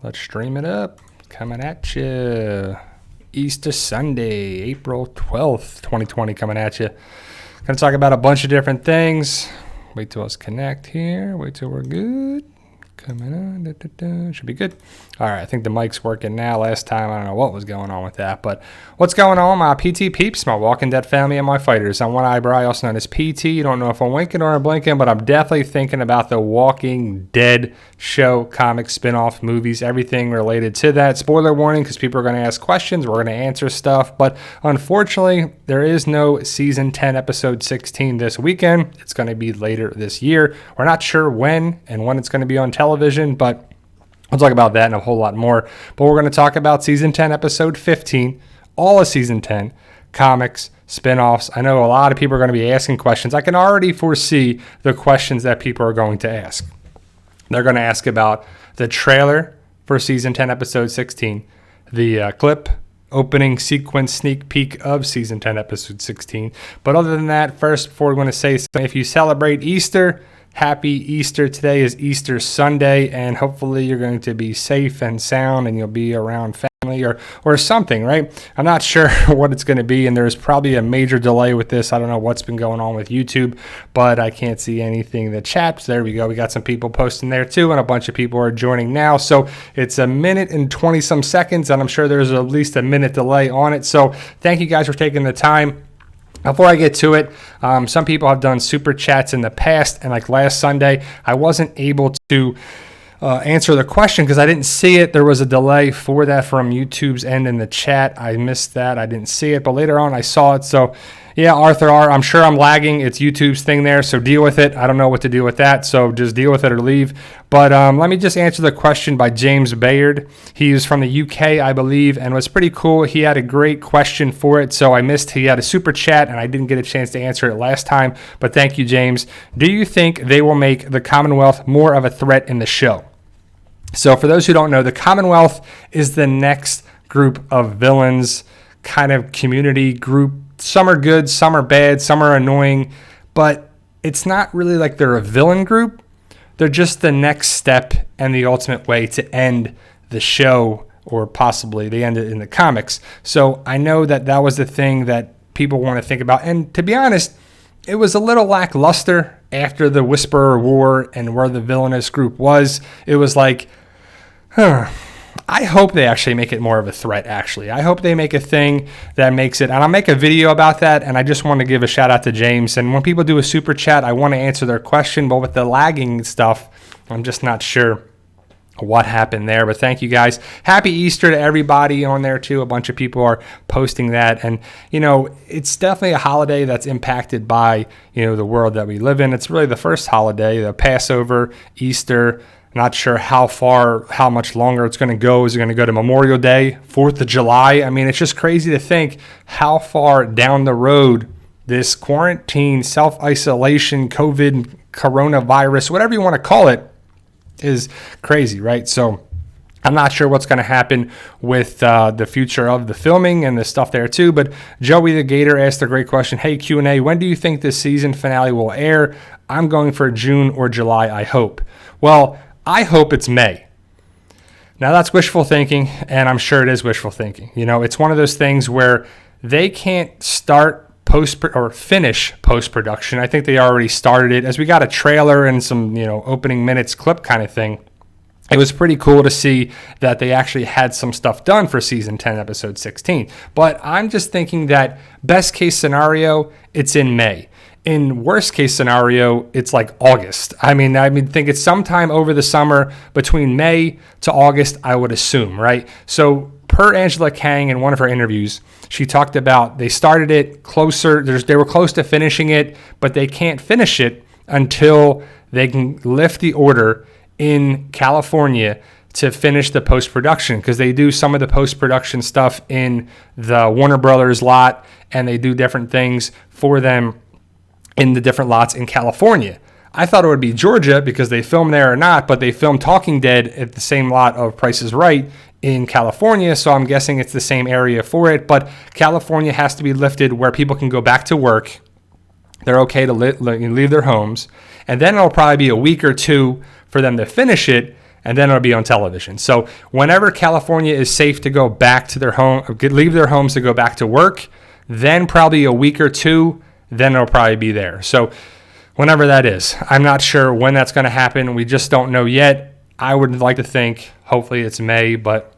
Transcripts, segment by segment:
Let's stream it up. Coming at you. Easter Sunday, April 12th, 2020, coming at you. Going to talk about a bunch of different things. Wait till us connect here. Wait till we're good. Coming on. Should be good. All right, I think the mic's working now. Last time, I don't know what was going on with that. But what's going on, my PT peeps, my Walking Dead family, and my fighters? I'm One Eyebrow, also known as PT. You don't know if I'm winking or I'm blinking, but I'm definitely thinking about the Walking Dead show, comic, spin-off, movies, everything related to that. Spoiler warning, because people are going to ask questions. We're going to answer stuff. But unfortunately, there is no Season 10, Episode 16 this weekend. It's going to be later this year. We're not sure when and when it's going to be on television, but we'll talk about that and a whole lot more. But we're going to talk about Season 10, Episode 15, all of Season 10, comics, spin-offs. I know a lot of people are going to be asking questions. I can already foresee the questions that people are going to ask. They're going to ask about the trailer for Season 10, Episode 16, the clip, opening sequence, sneak peek of Season 10, Episode 16. But other than that, first, before we want to say something, if you celebrate Easter, happy Easter. Today is Easter Sunday, and hopefully you're going to be safe and sound and you'll be around family or something, right? I'm not sure what it's going to be, and there's probably a major delay with this. I don't know what's been going on with YouTube, but I can't see anything in the chat. So there we go. We got some people posting there too, and a bunch of people are joining now. So it's a minute and 20 some seconds, and I'm sure there's at least a minute delay on it. So thank you guys for taking the time. Before I get to it, some people have done super chats in the past, and like last Sunday, I wasn't able to answer the question because I didn't see it. There was a delay for that from YouTube's end in the chat. I missed that. I didn't see it, but later on I saw it. So yeah, Arthur R., I'm sure I'm lagging. It's YouTube's thing there, so deal with it. I don't know what to do with that, so just deal with it or leave. But let me just answer the question by James Bayard. He's from the UK, I believe, and was pretty cool. He had a great question for it, so I missed. He had a super chat, and I didn't get a chance to answer it last time. But thank you, James. Do you think they will make the Commonwealth more of a threat in the show? So for those who don't know, the Commonwealth is the next group of villains, kind of community group. Some are good, some are bad, some are annoying, but it's not really like they're a villain group. They're just the next step and the ultimate way to end the show, or possibly they end it in the comics. So I know that that was the thing that people want to think about. And to be honest, it was a little lackluster after the Whisperer War and where the villainous group was. It was like, I hope they actually make it more of a threat, actually. I hope they make a thing that makes it, and I'll make a video about that, and I just want to give a shout out to James. And when people do a super chat, I want to answer their question, but with the lagging stuff, I'm just not sure what happened there. But thank you guys. Happy Easter to everybody on there too. A bunch of people are posting that, and you know, it's definitely a holiday that's impacted by, you know, the world that we live in. It's really the first holiday, the Passover, Easter. Not sure how much longer it's going to go. Is it going to go to Memorial Day, 4th of July? I mean, it's just crazy to think how far down the road this quarantine, self-isolation, COVID, coronavirus, whatever you want to call it, is crazy, right? So I'm not sure what's going to happen with the future of the filming and the stuff there too. But Joey the Gator asked a great question. Hey, Q&A, when do you think the season finale will air? I'm going for June or July, I hope. Well, I hope it's May. Now that's wishful thinking, and I'm sure it is wishful thinking. You know, it's one of those things where they can't start finish post-production. I think they already started it, as we got a trailer and some, you know, opening minutes clip kind of thing. It was pretty cool to see that they actually had some stuff done for Season 10, Episode 16. But I'm just thinking that best case scenario, it's in May. In worst case scenario, it's like August. I think it's sometime over the summer between May to August, I would assume, right? So per Angela Kang in one of her interviews, she talked about they started it closer. They were close to finishing it, but they can't finish it until they can lift the order in California to finish the post-production, because they do some of the post-production stuff in the Warner Brothers lot, and they do different things for them in the different lots in California. I thought it would be Georgia because they filmed there or not, but they filmed Talking Dead at the same lot of Price is Right in California, so I'm guessing it's the same area for it. But California has to be lifted where people can go back to work. They're okay to leave their homes. And then it'll probably be a week or two for them to finish it. and then it'll be on television. So whenever California is safe to go back to their home, leave their homes to go back to work, then probably a week or two, then it'll probably be there. So whenever that is, I'm not sure when that's going to happen. We just don't know yet. I would like to think, hopefully it's May, but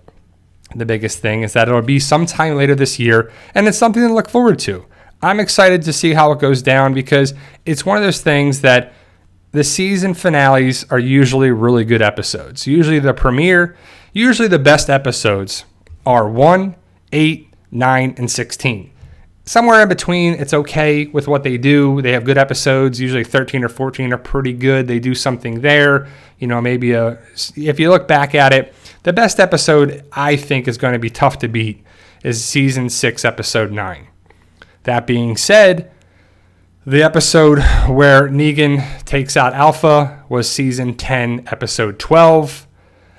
the biggest thing is that it'll be sometime later this year, and it's something to look forward to. I'm excited to see how it goes down because it's one of those things that the season finales are usually really good episodes. Usually the premiere, usually the best episodes are 1, 8, 9, and 16. Somewhere in between, it's okay with what they do. They have good episodes. Usually 13 or 14 are pretty good. They do something there. Maybe if you look back at it, the best episode I think is going to be tough to beat is season 6, episode 9. That being said, the episode where Negan takes out Alpha was season 10, episode 12.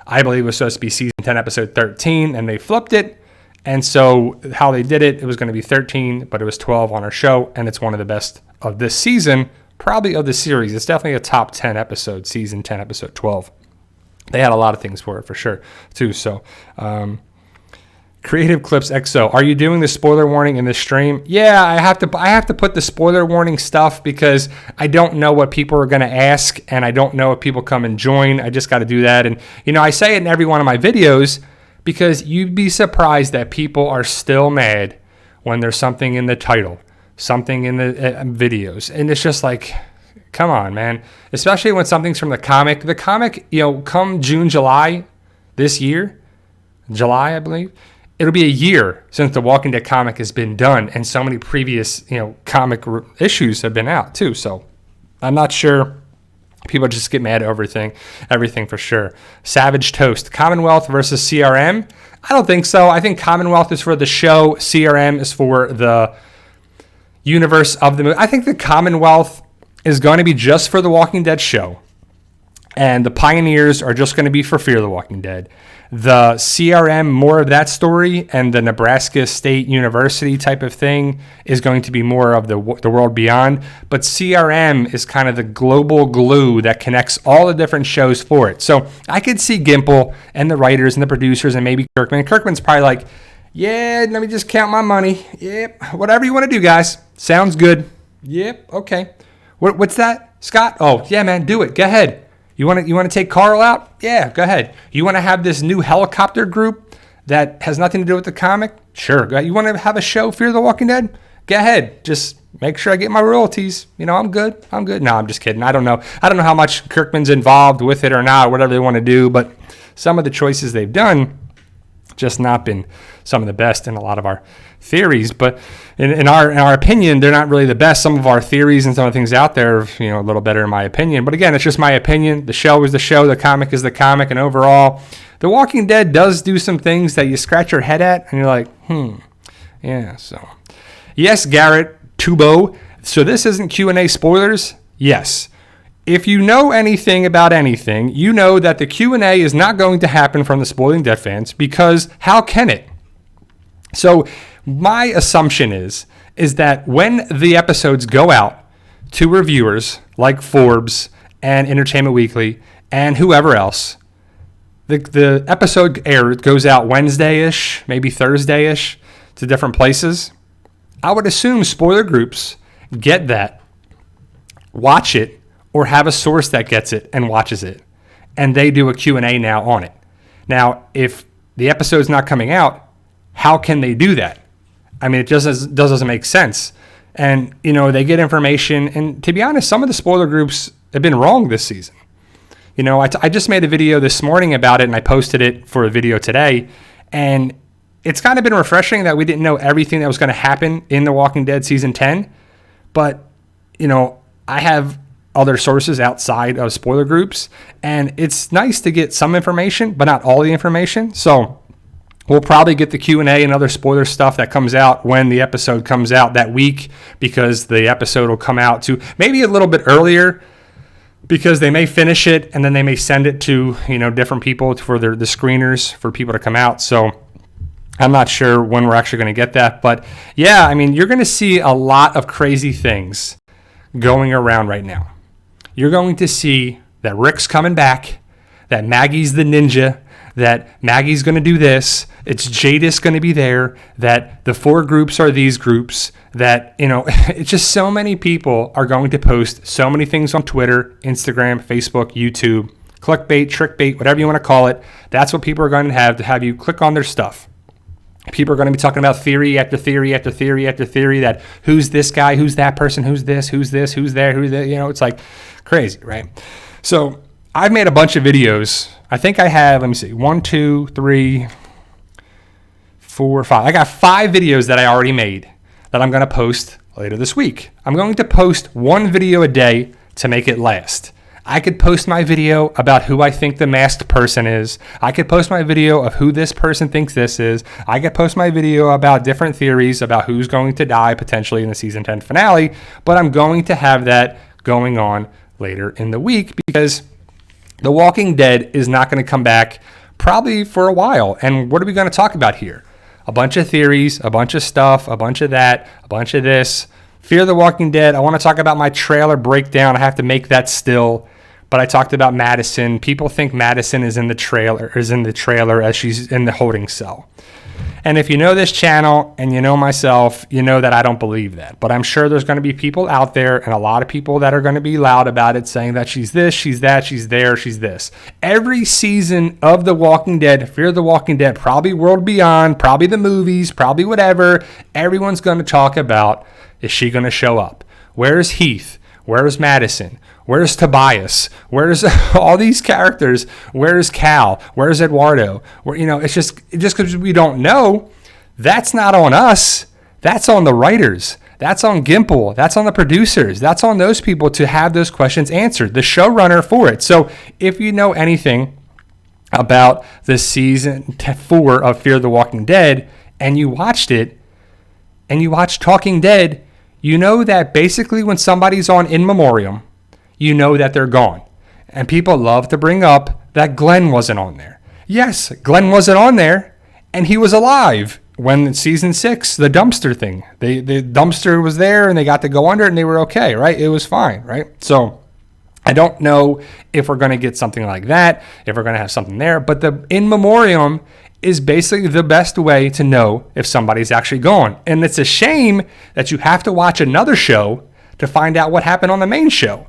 I believe it was supposed to be season 10, episode 13, and they flipped it. And so how they did it was going to be 13, but it was 12 on our show, and it's one of the best of this season, probably of the series. It's definitely a top 10 episode, season 10, episode 12. They had a lot of things for it, for sure, too. So, Creative Clips XO, are you doing the spoiler warning in the stream? Yeah, I have to put the spoiler warning stuff because I don't know what people are going to ask, and I don't know if people come and join. I just got to do that. And, I say it in every one of my videos because you'd be surprised that people are still mad when there's something in the title, something in the videos. And it's just like, come on, man. Especially when something's from the comic. The comic, come June, July this year, July, I believe, it'll be a year since the Walking Dead comic has been done, and so many previous, comic issues have been out too. So I'm not sure. People just get mad at everything for sure. Savage Toast, Commonwealth versus CRM. I don't think so. I think Commonwealth is for the show. CRM is for the universe of the movie. I think the Commonwealth is going to be just for the Walking Dead show, and the Pioneers are just going to be for Fear the Walking Dead. The CRM, more of that story, and the Nebraska State University type of thing is going to be more of the World Beyond. But CRM is kind of the global glue that connects all the different shows for it. So I could see Gimple and the writers and the producers and maybe Kirkman. Kirkman's probably like, yeah, let me just count my money. Yep, whatever you want to do, guys. Sounds good. Yep, okay. What's that, Scott? Oh, yeah, man, do it. Go ahead. You want to take Carl out? Yeah, go ahead. You want to have this new helicopter group that has nothing to do with the comic? Sure. Go ahead. You want to have a show, Fear the Walking Dead? Go ahead. Just make sure I get my royalties. I'm good. No, I'm just kidding. I don't know how much Kirkman's involved with it or not, whatever they want to do, but some of the choices they've done just not been some of the best in a lot of our theories. But in our opinion, they're not really the best. Some of our theories and some of the things out there are, a little better in my opinion. But again, it's just my opinion. The show is the show. The comic is the comic. And overall, The Walking Dead does do some things that you scratch your head at and you're like, yeah. So yes, Garrett Tubo. So this isn't Q&A spoilers. Yes. If you know anything about anything, you know that the Q&A is not going to happen from the Spoiling Dead fans because how can it? So my assumption is that when the episodes go out to reviewers like Forbes and Entertainment Weekly and whoever else, the episode goes out Wednesday-ish, maybe Thursday-ish to different places. I would assume spoiler groups get that, watch it, or have a source that gets it and watches it, and they do a Q&A now on it. Now, if the episode's not coming out, how can they do that? I mean, it just doesn't make sense. And, they get information, and to be honest, some of the spoiler groups have been wrong this season. I just made a video this morning about it, and I posted it for a video today, and it's kind of been refreshing that we didn't know everything that was going to happen in The Walking Dead Season 10, but, I have other sources outside of spoiler groups, and it's nice to get some information, but not all the information. So we'll probably get the Q&A and other spoiler stuff that comes out when the episode comes out that week, because the episode will come out to maybe a little bit earlier because they may finish it and then they may send it to, different people for the screeners for people to come out. So I'm not sure when we're actually going to get that, but yeah, I mean, you're going to see a lot of crazy things going around right now. You're going to see that Rick's coming back, that Maggie's the ninja, that Maggie's going to do this, it's Jadis going to be there, that the 4 groups are these groups, that, it's just so many people are going to post so many things on Twitter, Instagram, Facebook, YouTube, clickbait, trickbait, whatever you want to call it. That's what people are going to have you click on their stuff. People are going to be talking about theory after theory after theory after theory, that who's this guy, who's that person, who's this, who's there, who's that, it's like crazy, right? So I've made a bunch of videos. I think I have, let me see, 1, 2, 3, 4, 5. I got 5 videos that I already made that I'm going to post later this week. I'm going to post 1 video a day to make it last. I could post my video about who I think the masked person is. I could post my video of who this person thinks this is. I could post my video about different theories about who's going to die potentially in the season 10 finale. But I'm going to have that going on later in the week because The Walking Dead is not going to come back probably for a while. And what are we going to talk about here? A bunch of theories, a bunch of stuff, a bunch of that, a bunch of this. Fear the Walking Dead. I want to talk about my trailer breakdown. I have to make that still. But I talked about Madison. People think Madison is in the trailer as she's in the holding cell. And if you know this channel and you know myself, you know that I don't believe that. But I'm sure there's going to be people out there and a lot of people that are going to be loud about it, saying that she's this, she's that, she's there, she's this. Every season of The Walking Dead, Fear the Walking Dead, probably World Beyond, probably the movies, probably whatever, everyone's going to talk about, is she going to show up? Where's Heath? Where's Madison? Where's Tobias? Where's all these characters? Where's Cal? Where's Eduardo? It's just because we don't know, that's not on us. That's on the writers. That's on Gimple. That's on the producers. That's on those people to have those questions answered. The showrunner for it. So if you know anything about the season 4 of Fear the Walking Dead and you watched it and you watched Talking Dead, you know that basically when somebody's on in memoriam, you know that they're gone. And people love to bring up that Glenn wasn't on there. Yes, Glenn wasn't on there, and he was alive when in season 6, the dumpster thing. The dumpster was there, and they got to go under it, and they were okay, right? It was fine, right? So I don't know if we're going to get something like that, if we're going to have something there, but the in memoriam is basically the best way to know if somebody's actually gone. And it's a shame that you have to watch another show to find out what happened on the main show.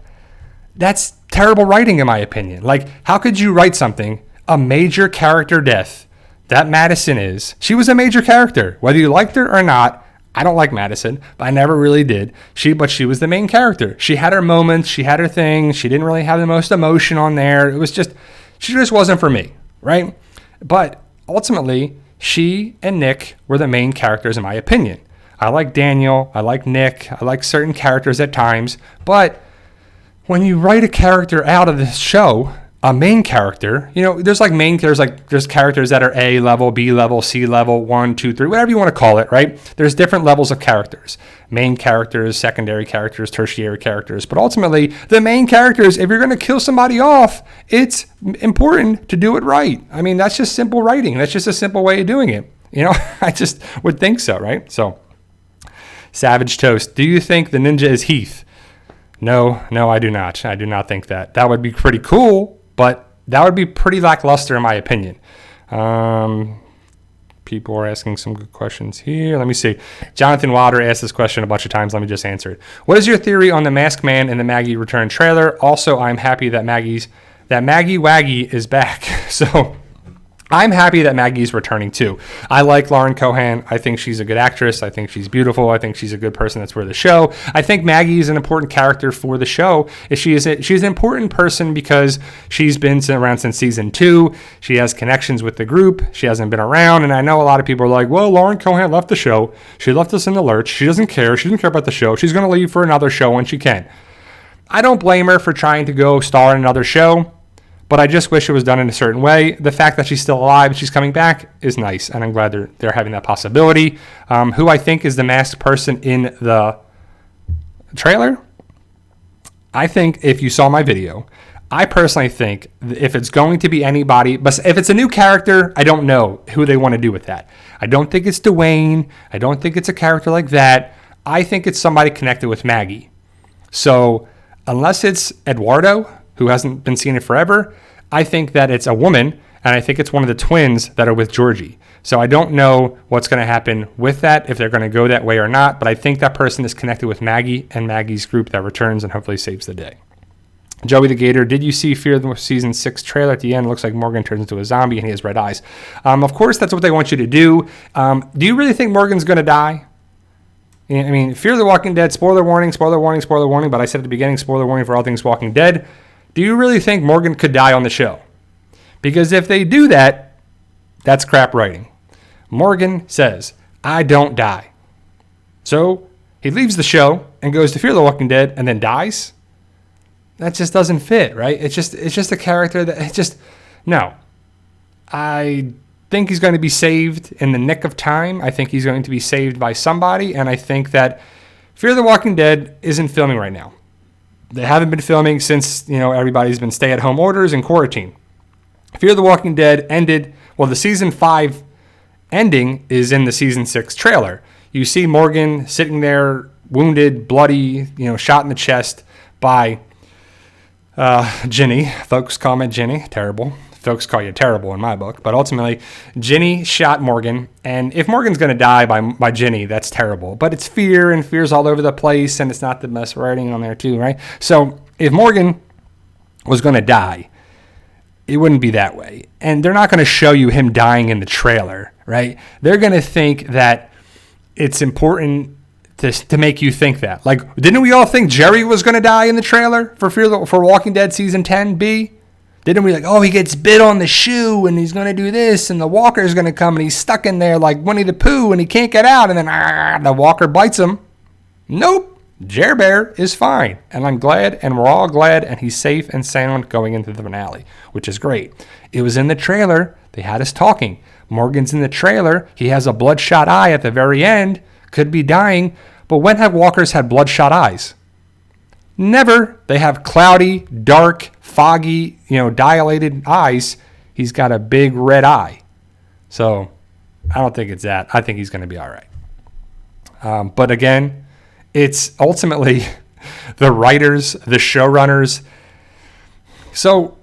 That's terrible writing, in my opinion. Like, how could you write something, a major character death, that Madison is? She was a major character. Whether you liked her or not, I don't like Madison, but I never really did. But she was the main character. She had her moments. She had her thing. She didn't really have the most emotion on there. She just wasn't for me, right? But ultimately, she and Nick were the main characters, in my opinion. I like Daniel. I like Nick. I like certain characters at times, but when you write a character out of this show, a main character, there's characters that are A level, B level, C level, 1, 2, 3, whatever you want to call it, right? There's different levels of characters. Main characters, secondary characters, tertiary characters. But ultimately, the main characters, if you're going to kill somebody off, it's important to do it right. I mean, that's just simple writing. That's just a simple way of doing it. I just would think so, right? So, Savage Toast, do you think the ninja is Heath? No, I do not. I do not think that. That would be pretty cool, but that would be pretty lackluster in my opinion. People are asking some good questions here. Let me see. Jonathan Wilder asked this question a bunch of times. Let me just answer it. What is your theory on the Masked Man and the Maggie return trailer? Also, I'm happy that Maggie Waggy is back. So I'm happy that Maggie's returning too. I like Lauren Cohan. I think she's a good actress. I think she's beautiful. I think she's a good person that's for the show. I think Maggie is an important character for the show. She's an important person because she's been around since season 2. She has connections with the group. She hasn't been around. And I know a lot of people are like, well, Lauren Cohan left the show. She left us in the lurch. She doesn't care. She doesn't care about the show. She's going to leave for another show when she can. I don't blame her for trying to go star in another show, but I just wish it was done in a certain way. The fact that she's still alive and she's coming back is nice, and I'm glad they're having that possibility. Who I think is the masked person in the trailer? I think if you saw my video, I personally think if it's going to be anybody, but if it's a new character, I don't know who they want to do with that. I don't think it's Dwayne. I don't think it's a character like that. I think it's somebody connected with Maggie. So unless it's Eduardo, who hasn't been seen in forever, I think that it's a woman, and I think it's one of the twins that are with Georgie. So I don't know what's going to happen with that, if they're going to go that way or not, but I think that person is connected with Maggie and Maggie's group that returns and hopefully saves the day. Joey the Gator, did you see Fear the Season 6 trailer? At the end, it looks like Morgan turns into a zombie and he has red eyes. Of course, that's what they want you to do. Do you really think Morgan's going to die? I mean, Fear the Walking Dead, spoiler warning, spoiler warning, spoiler warning, but I said at the beginning, spoiler warning for all things Walking Dead. Do you really think Morgan could die on the show? Because if they do that, that's crap writing. Morgan says, I don't die. So he leaves the show and goes to Fear the Walking Dead and then dies? That just doesn't fit, right? It's just a character that no. I think he's going to be saved in the nick of time. I think he's going to be saved by somebody, and I think that Fear the Walking Dead isn't filming right now. They haven't been filming since, everybody's been stay-at-home orders and quarantine. Fear the Walking Dead ended, the season 5 ending is in the season 6 trailer. You see Morgan sitting there, wounded, bloody, shot in the chest by Ginny. Folks call me Ginny. Terrible. Folks call you terrible in my book. But ultimately, Ginny shot Morgan. And if Morgan's going to die by Ginny, that's terrible. But it's Fear, and Fear's all over the place, and it's not the best writing on there too, right? So if Morgan was going to die, it wouldn't be that way. And they're not going to show you him dying in the trailer, right? They're going to think that it's important to make you think that. Like, didn't we all think Jerry was going to die in the trailer for Walking Dead Season 10B? Didn't we he gets bit on the shoe and he's going to do this and the walker's going to come and he's stuck in there like Winnie the Pooh and he can't get out and then the walker bites him? Nope. Jer Bear is fine, and I'm glad, and we're all glad, and he's safe and sound going into the finale, which is great. It was in the trailer. They had us talking. Morgan's in the trailer. He has a bloodshot eye at the very end. Could be dying. But when have walkers had bloodshot eyes? Never. They have cloudy, dark, foggy, dilated eyes. He's got a big red eye. So I don't think it's that. I think he's going to be all right. But again, it's ultimately the writers, the showrunners. So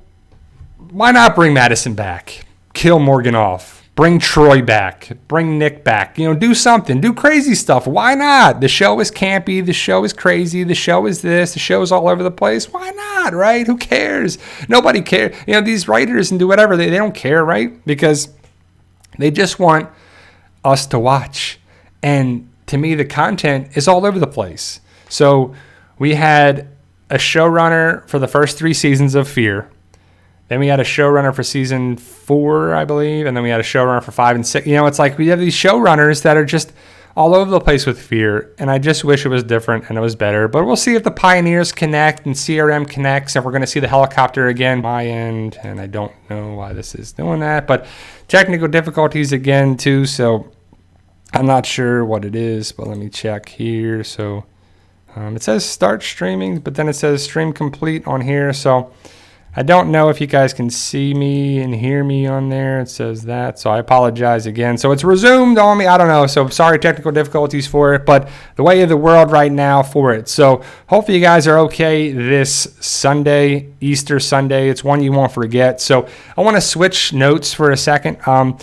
why not bring Madison back? Kill Morgan off. Bring Troy back. Bring Nick back. Do something. Do crazy stuff. Why not? The show is campy. The show is crazy. The show is this. The show is all over the place. Why not, right? Who cares? Nobody cares. These writers and do whatever. They don't care, right? Because they just want us to watch. And to me, the content is all over the place. So we had a showrunner for the first 3 seasons of Fear. Then we had a showrunner for season 4, I believe. And then we had a showrunner for 5 and 6. It's like we have these showrunners that are just all over the place with Fear. And I just wish it was different and it was better. But we'll see if the Pioneers connect and CRM connects. And we're going to see the helicopter again. My end. And I don't know why this is doing that. But technical difficulties again, too. So I'm not sure what it is, but let me check here. So it says start streaming, but then it says stream complete on here. So I don't know if you guys can see me and hear me on there. It says that, so I apologize again. So it's resumed on me. I don't know. So sorry, technical difficulties for it, but the way of the world right now for it. So hopefully you guys are okay this Sunday, Easter Sunday. It's one you won't forget. So I want to switch notes for a second. I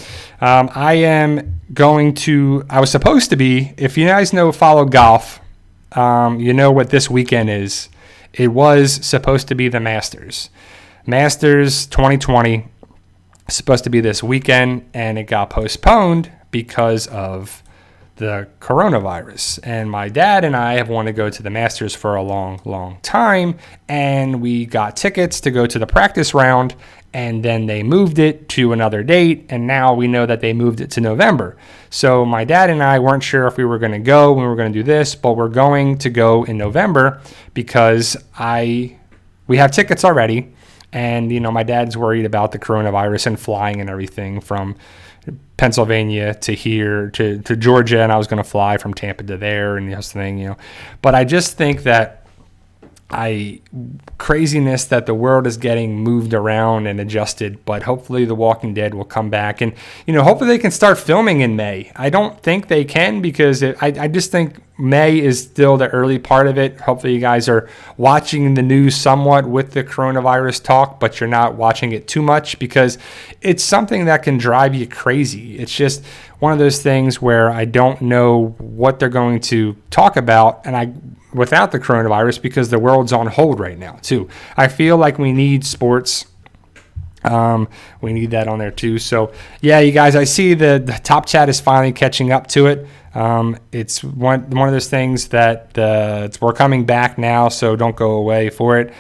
was supposed to be, if you guys follow golf, you know what this weekend is. It was supposed to be the Masters. Masters 2020 supposed to be this weekend, and it got postponed because of the coronavirus. And my dad and I have wanted to go to the Masters for a long, long time, and we got tickets to go to the practice round, and then they moved it to another date, and now we know that they moved it to November. So my dad and I weren't sure if we were going to go when we were going to do this, but we're going to go in November because we have tickets already. And, my dad's worried about the coronavirus and flying and everything from Pennsylvania to here to Georgia. And I was going to fly from Tampa to there and this thing, But I just think that craziness that the world is getting moved around and adjusted. But hopefully The Walking Dead will come back. And, hopefully they can start filming in May. I don't think they can because I just think May is still the early part of it. Hopefully you guys are watching the news somewhat with the coronavirus talk, but you're not watching it too much because it's something that can drive you crazy. It's just one of those things where I don't know what they're going to talk about without the coronavirus, because the world's on hold right now too. I feel like we need sports. We need that on there too. So yeah, you guys, I see the top chat is finally catching up to it. It's one of those things that we're coming back now, so don't go away for it.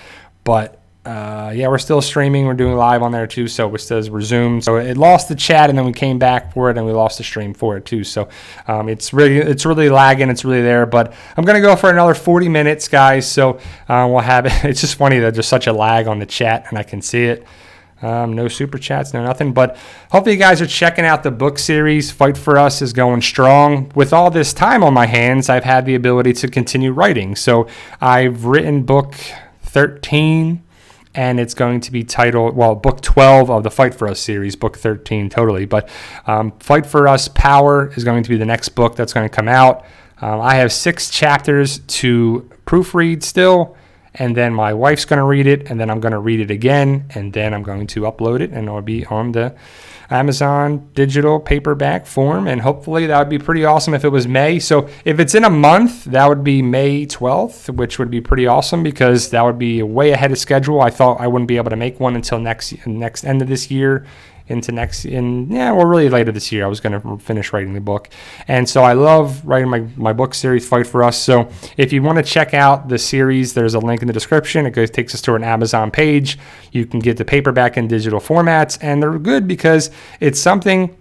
But yeah, we're still streaming. We're doing live on there too, so it says resume. So it lost the chat, and then we came back for it, and we lost the stream for it too. So it's really lagging. It's really there. But I'm gonna go for another 40 minutes, guys. So we'll have it. It's just funny that there's such a lag on the chat, and I can see it. No super chats, no nothing. But hopefully you guys are checking out the book series. Fight for Us is going strong. With all this time on my hands, I've had the ability to continue writing. So I've written book 13, and it's going to be titled, book 12 of the Fight for Us series, book 13 totally. But Fight for Us Power is going to be the next book that's going to come out. I have 6 chapters to proofread still. And then my wife's going to read it, and then I'm going to read it again, and then I'm going to upload it, and it'll be on the Amazon digital paperback form, and hopefully that would be pretty awesome if it was May. So if it's in a month, that would be May 12th, which would be pretty awesome because that would be way ahead of schedule. I thought I wouldn't be able to make one until next end of this year. Really later this year I was going to finish writing the book. And so I love writing my book series, Fight for Us. So if you want to check out the series, there's a link in the description. It takes us to an Amazon page. You can get the paperback and digital formats, and they're good because it's something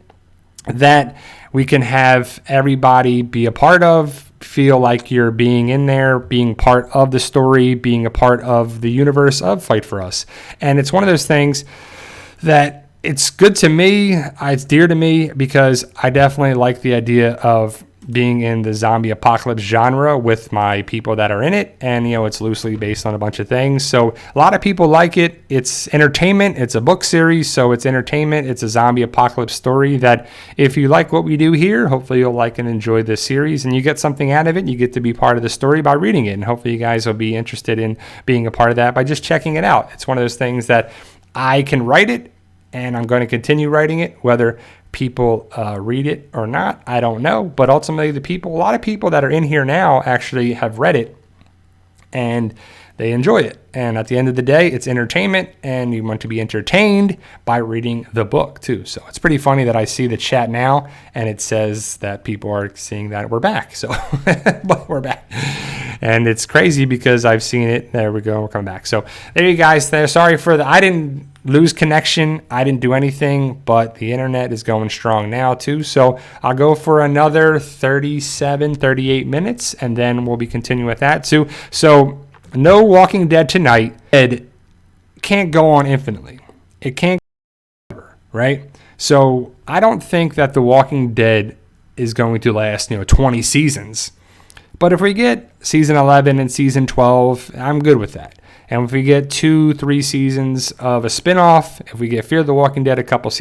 that we can have everybody be a part of, feel like you're being in there, being part of the story, being a part of the universe of Fight for Us. And it's one of those things that it's good to me. It's dear to me because I definitely like the idea of being in the zombie apocalypse genre with my people that are in it. And, it's loosely based on a bunch of things. So a lot of people like it. It's entertainment. It's a book series. So it's entertainment. It's a zombie apocalypse story that if you like what we do here, hopefully you'll like and enjoy this series and you get something out of it. You get to be part of the story by reading it. And hopefully you guys will be interested in being a part of that by just checking it out. It's one of those things that I can write it, and I'm going to continue writing it, whether people read it or not, I don't know. But ultimately, a lot of people that are in here now actually have read it, and they enjoy it. And at the end of the day, it's entertainment, and you want to be entertained by reading the book too. So it's pretty funny that I see the chat now, and it says that people are seeing that we're back. So but we're back. And it's crazy because I've seen it. There we go. We're coming back. So there you guys. Sorry for I didn't lose connection. I didn't do anything, but the internet is going strong now too. So I'll go for another 38 minutes, and then we'll be continuing with that too. So no Walking Dead tonight. It can't go on infinitely. It can't go on forever, right? So I don't think that The Walking Dead is going to last, 20 seasons. But if we get season 11 and season 12, I'm good with that. And if we get 2-3 seasons of a spinoff, if we get Fear the Walking Dead a couple seasons,